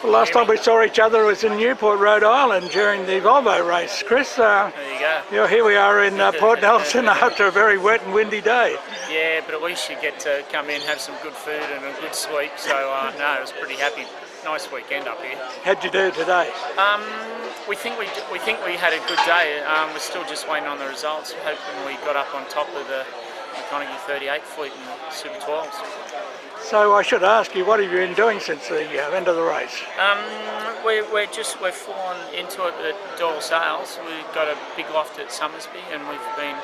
Well, last time we saw each other was in Newport, Rhode Island during the Volvo race. Chris, there you go. Here we are in Port Nelson after a very wet and windy day. Yeah, but at least you get to come in, have some good food and a good sleep. So no, I was pretty happy. Nice weekend up here. How'd you do today? We think we had a good day. We're still just waiting on the results. We're hoping we got up on top of the economy 38 fleet in the Super 12s. So I should ask you, what have you been doing since the end of the race? We're full on into it at Doyle Sails. We've got a big loft at Summersby, and we've been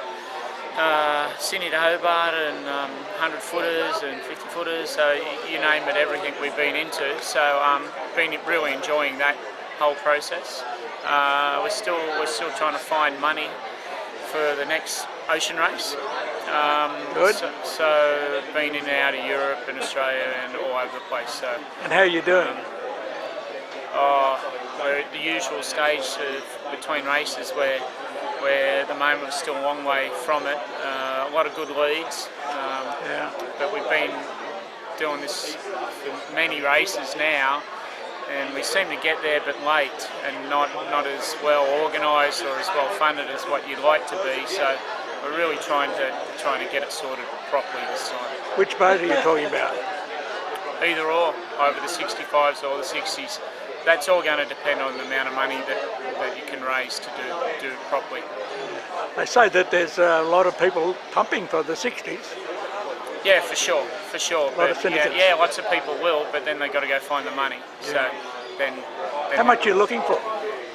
Sydney to Hobart and 100 footers and 50 footers. So you name it, everything we've been into. So been really enjoying that whole process. We're still trying to find money for the next ocean race. Good. So been in and out of Europe and Australia and all over the place. So. And how are you doing? We're at the usual stage between races where at the moment we're still a long way from it. A lot of good leads. But we've been doing this for many races now, and we seem to get there but late and not as well organised or as well funded as what you'd like to be. So we're really trying to get it sorted properly this time. Which boat are you talking about? Either or, over the 65s or the 60s. That's all going to depend on the amount of money that you can raise to do it properly. They say that there's a lot of people pumping for the 60s. Yeah, for sure. A lot of syndicates. Yeah, lots of people will, but then they've got to go find the money. Yeah. So then how much are you looking for?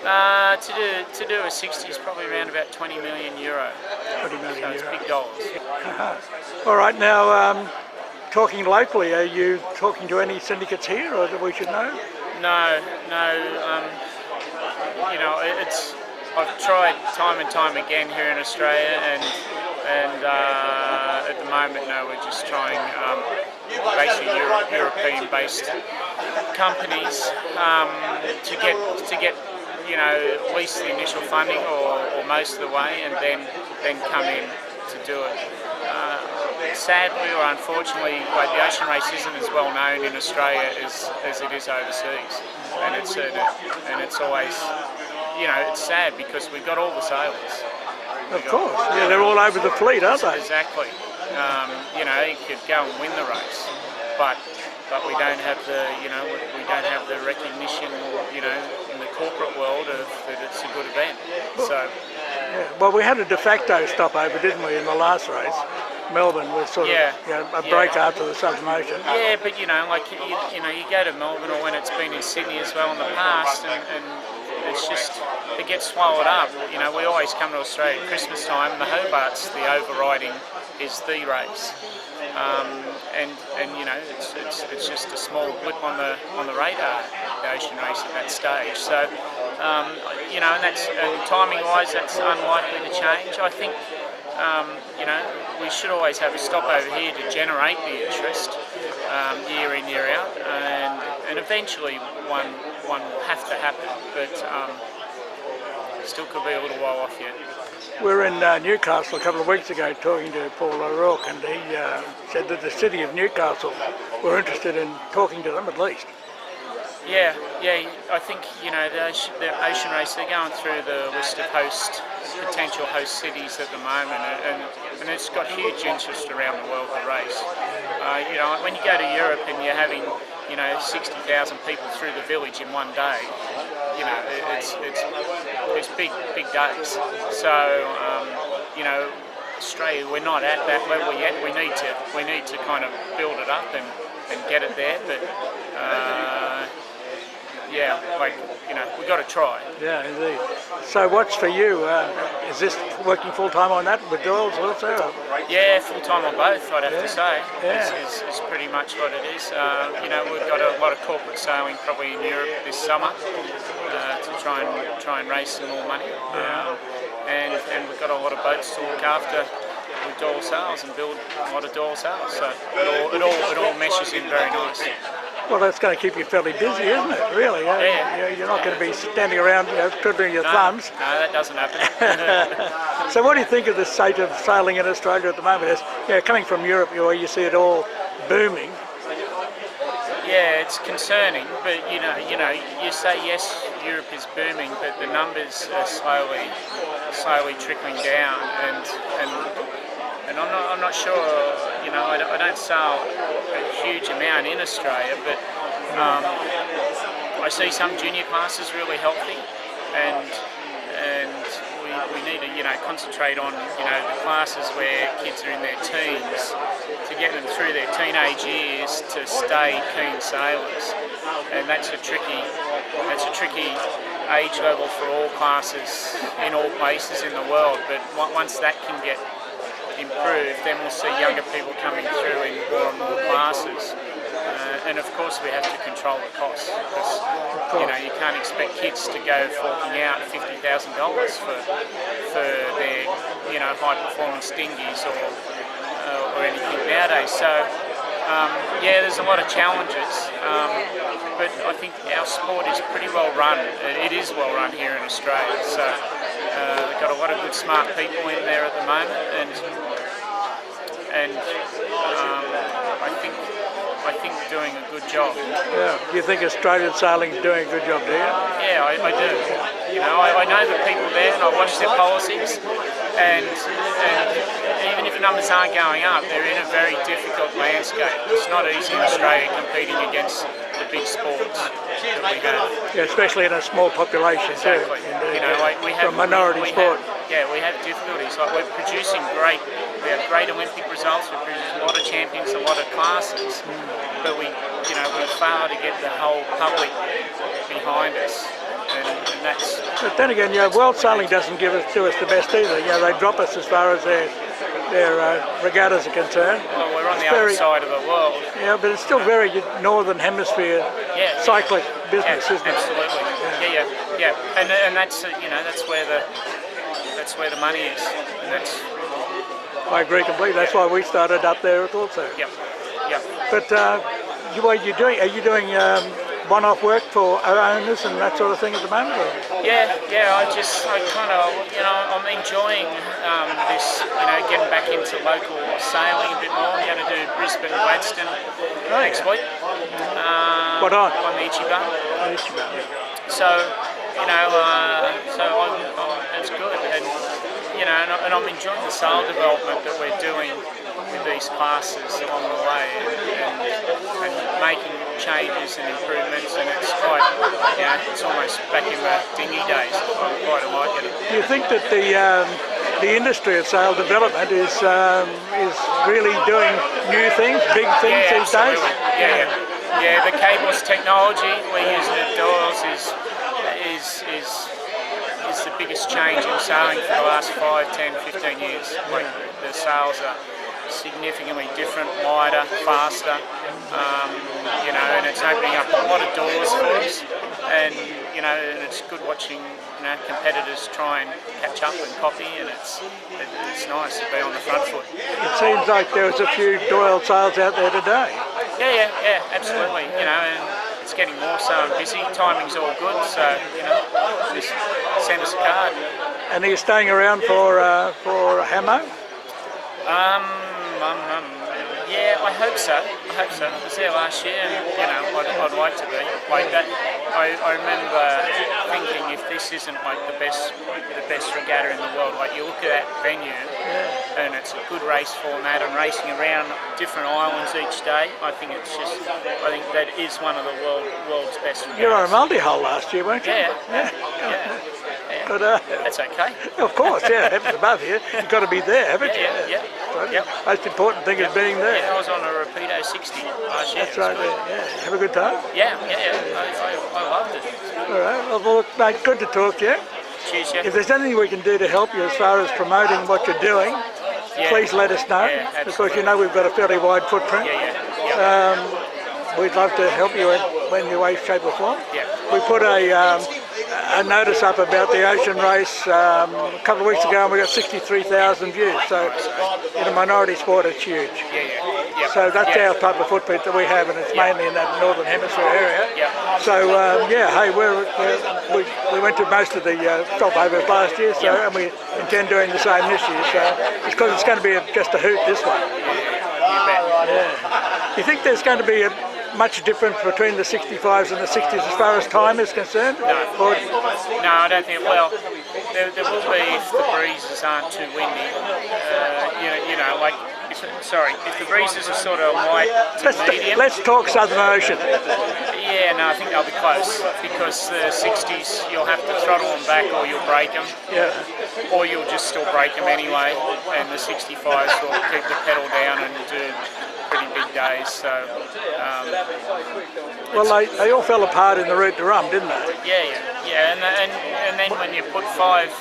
To do a 60 is probably around about 20 million euro. 20 million so it's big dollars. All right, now talking locally, are you talking to any syndicates here, or that we should know? No. I've tried time and time again here in Australia, and at the moment, no, we're just trying basically European-based companies to get at least the initial funding or most of the way, and then come in to do it. Sadly or unfortunately, the ocean race isn't as well known in Australia as it is overseas, and it's always, it's sad because we've got all the sailors. Of course, yeah, they're all over the fleet, aren't they? Exactly. You could go and win the race, but we don't have the recognition, in the corporate world that it's a good event. Well, we had a de facto stopover, didn't we, in the last race? Melbourne was sort of a break after the submersion. Yeah, but you go to Melbourne, or when it's been in Sydney as well in the past, and it's just, it gets swallowed up. We always come to Australia at Christmas time, and the Hobart's the overriding is the race, and it's just a small blip on the radar, the ocean race at that stage. So and timing-wise, that's unlikely to change. I think. We should always have a stopover here to generate the interest year in, year out, and eventually one will have to happen, but still could be a little while off yet. We were in Newcastle a couple of weeks ago talking to Paul O'Rourke, and he said that the city of Newcastle were interested in talking to them at least. Yeah. I think the ocean race, they're going through the list of potential host cities at the moment, and it's got huge interest around the world, the race. When you go to Europe and you're having 60,000 people through the village in one day, it's big days. So Australia, we're not at that level yet. We need to kind of build it up and get it there, but. We've got to try. Yeah, indeed. So what's for you? Is this working full-time on that with Doyle's also? Yeah, full-time on both, I'd have to say. Yeah. It's pretty much what it is. We've got a lot of corporate sailing probably in Europe this summer to try and raise some more money. And we've got a lot of boats to look after with Doyle Sails and build a lot of Doyle Sails. So it all meshes in very nice. Well, that's going to keep you fairly busy, isn't it? Really? You're not going to be standing around, twiddling your thumbs. No, that doesn't happen. So, what do you think of the state of sailing in Australia at the moment? Coming from Europe, where you see it all booming. Yeah, it's concerning, but you say yes, Europe is booming, but the numbers are slowly trickling down, and I'm not sure. I don't sail a huge amount in Australia, but I see some junior classes really healthy, and we need to concentrate on the classes where kids are in their teens to get them through their teenage years to stay keen sailors, and that's a tricky age level for all classes in all places in the world. But once that can get improved, then we'll see younger people coming through in more and more classes. And of course we have to control the costs, because you can't expect kids to go forking out $50,000 for their high performance dinghies or anything nowadays. So there's a lot of challenges, but I think our sport is pretty well run. It is well run here in Australia. So we've got a lot of good smart people in there at the moment, and I think doing a good job. Yeah. Do you think Australian sailing is doing a good job, do you? Yeah, I do. I know the people there, and I watch their policies, and even if numbers aren't going up, they're in a very difficult landscape. It's not easy in Australia competing against the big sports that we have. Yeah, especially in a small population. Exactly. Too. We have a minority sport. We have difficulties. Like, we're producing we have great Olympic results. We produce a lot of champions, a lot of classes, but we fail to get the whole public behind us, and that's. But then again, world sailing doesn't do us the best either. They drop us as far as their regattas are concerned. Well, we're on the other side of the world. Yeah, but it's still very northern hemisphere cyclic business, isn't it? Absolutely. Yeah. And that's that's where the money is. And that's. I agree completely. That's why we started up there also. Yep. But what are you doing? Are you doing one-off work for owners and that sort of thing at the moment? Or? Yeah. I'm enjoying this. Getting back into local sailing a bit more. I'm going to do Brisbane, Gladstone next week. What on? On the Ichiban. So it's good, and I'm enjoying the sail development that we're doing with these classes along the way, and making changes and improvements, and it's quite, it's almost back in the dinghy days. I quite like it. Do you think that the industry of sail development is really doing new things, big things these days? Yeah, the cables technology we're using at Doyle's is the biggest change in sailing for the last 5, 10, 15 years. Like, the sails are significantly different, wider, faster, and it's opening up a lot of doors for us, and it's good watching competitors try and catch up and copy, and it's nice to be on the front foot. It seems like there was a few Doyle sails out there today. Yeah, absolutely, and it's getting more so and busy. Timing's all good, so just send us a card. And are you staying around for Hamo? Yeah, I hope so. I was there last year, and I'd like to be like that. I remember thinking, if this isn't like the best regatta in the world, like, you look at that venue, and it's a good race format and racing around different islands each day. I think that is one of the world's best regattas. You were on a multi-hull last year, weren't you? Yeah. But, that's okay. Of course, heavens above you. You've got to be there, haven't you? Yeah. Most important thing is being there. Yeah, I was on a Rapido 60 last year. That's right. Have a good time? Yeah. I loved it. All right. Well, look, mate, good to talk to you. Cheers, yeah. If there's anything we can do to help you as far as promoting what you're doing, please let us know, because we've got a fairly wide footprint. We'd love to help you in any way, shape or form. Yeah. We put a notice up about the Ocean Race a couple of weeks ago, and we got 63,000 views. So in a minority sport, it's huge. Yeah. So that's our type of footprint that we have, and it's mainly in that northern hemisphere area. So we went to most of the stopovers last year, and we intend doing the same this year. So it's because it's going to be just a hoot this one. You bet. Yeah. Do you think there's going to be much difference between the 65s and the 60s as far as time is concerned? No, I don't think. Well, there will be if the breezes aren't too windy. Like if the breezes are sort of light to medium. Let's talk Southern Ocean. Yeah, no, I think they'll be close because the 60s you'll have to throttle them back or you'll break them. Yeah. Or you'll just still break them anyway, and the 65s will keep the pedal down and do pretty big days. So. Well, they all fell apart in the route to Rum, didn't they? Yeah, and then when you put 5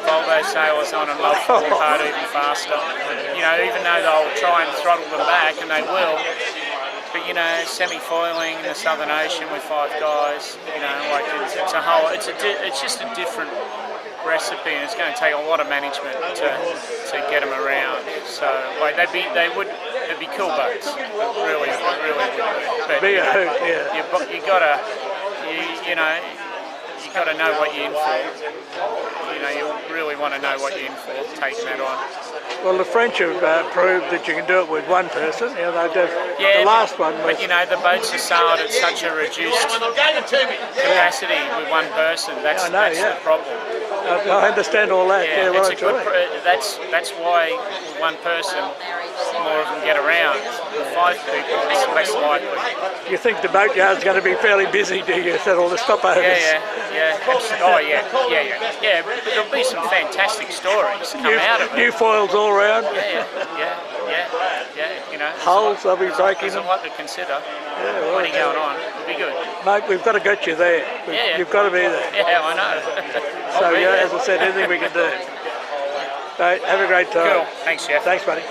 Volvo sailors on them, they'll fall apart even faster. Even though they'll try and throttle them back, and they will. But semi-foiling in the Southern Ocean with 5 guys, it's just a different recipe, and it's going to take a lot of management to get them around. So they'd be cool boats, really would be. But Be a hoot, yeah. you gotta know what you're in for. You really want to know what you're in for, taking that on. Well, the French have proved that you can do it with one person. The last one was... But the boats are sailed at such a reduced capacity with one person. That's the problem. I understand all that. Yeah, it's a good. That's why with one person, more of them get around. With 5 people, it's less likely. You think the boatyard's going to be fairly busy, do you, with all the stopovers? Yeah. Oh, yeah. But there'll be some fantastic stories come out of it. New foils all around. Yeah. Hulls, they'll be breaking them. There's a lot to consider. Plenty going on. It'll be good. Mate, we've got to get you there. You've got to be there. Yeah, I know. So, as I said, anything we can do. So, have a great time. Cool. Thanks, Jeff. Thanks, buddy.